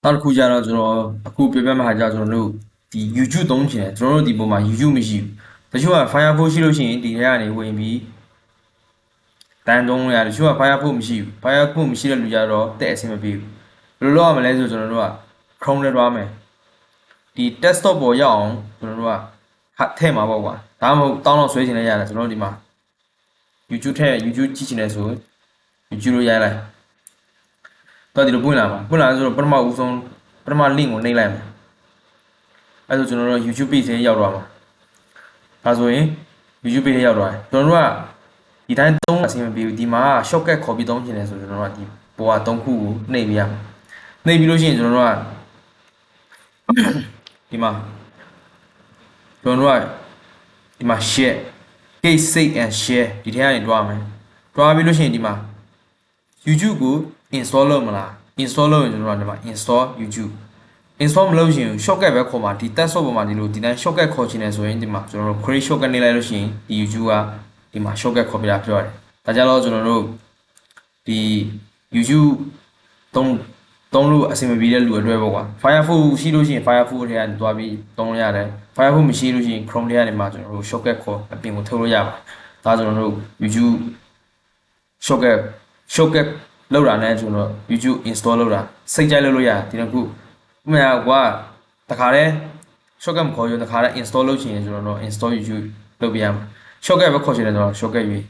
နောက်တစ်ခုကျတော့ကျွန်တော်အခုပြပြမှာကြာကျွန်တော်တို့ဒီ YouTube သုံးချင်တယ်ကျွန်တော်တို့ဒီပုံမှာ YouTube မရှိဘူးတချို့က Firefox ရှိလို့ရှိရင်ဒီထဲကနေဝင်ပြီးတန်းသုံးလို့ရတယ်တချို့က Firefox မရှိဘူး Firefox မရှိတဲ့လူကြတော့တဲ့အဆင်မပြေဘူးဘယ်လိုလုပ်ရမလဲဆိုကျွန်တော်တို့က Chrome နဲ့တွားမယ်ဒီ desktop ပေါ်ရောက်အောင်ကျွန်တော်တို့ကထည့်မှာပေါ့ကွာဒါမှမဟုတ်တောင်းတော့ဆွဲချင်လဲရတယ်ကျွန်တော်တို့ဒီမှာ YouTube ထည့် YouTube ကြည့်ချင်တယ်ဆို YouTube လို့ရိုက်လိုက်တော့ဒီလိုပွင့်လာပါပွင့်လာဆိုတော့ပထမဦးဆုံးပထမ link ကိုနှိပ်လိုက်မယ်အဲဆိုကျွန်တော်တို့ YouTube page ထဲရောက်သွားမှာဒါဆိုရင် YouTube page ထဲရောက်သွားတယ်ကျွန်တော်တို့ကဒီတိုင်းသုံးအဆင်မပြေဘူးဒီမှာ shortcut copy သုံးချင်တယ်ဆိုကျွန်တော်တို့ကဒီပေါ်က3ခုကိုနှိပ်ပြရမှာနှိပ်ပြီးလို့ရှိရင်ကျွန်တော်တို့ကဒီမှာကျွန်တော်တို့ကဒီမှာ share case save and share ဒီထဲကနေတွားမယ်တွားပြီးလို့ရှိရင်ဒီမှာ YouTube ကို install လုပ်မလား install လုပ်ရင်ကျွန်တော်တို့ကဒီမှာ install YouTube install မလုပ်ရင် shortcut ပဲခေါ်မှာဒီ desktop ပေါ်မှာဒီလိုဒီတိုင်း shortcut ခေါ်ချင်တယ်ဆိုရင်ဒီမှာကျွန်တော်တို့ create shortcut နေလိုက်လို့ရှိရင်ဒီ YouTube ကဒီမှာ shortcut ခေါ်ပြတာပြောရတယ်ဒါကြတော့ကျွန်တော်တို့ဒီ YouTube သုံးလို့အဆင်မပြေတဲ့လူတွေအတွက်ပေါ့ကွာ Firefox ရှိလို့ရှိရင် Firefox ထဲကနေတွားပြီးသုံးလို့ရတယ် Firefox မရှိလို့ရှိရင် Chrome ထဲကနေမှကျွန်တော်တို့ shortcut ခေါ်အပြင်ကိုထုတ်လို့ရပါတယ်ဒါကျွန်တော်တို့ YouTube shortcut လောက်တာနဲ့ကျွန်တော် YouTube install လောက်တာစိတ်ကြိုက်လုပ်လို့ရတယ်ဒီတစ်ခုဥပမာကွာတခါတည်း shortcut မခေါ်ရင်တခါတည်း install လုပ်ချင်ရင်ကျွန်တော်တို့ install YouTube လုပ်ပြရမှာ shortcut ပဲခေါ်ချင်တယ်ဆိုတော့ shortcut ရွေး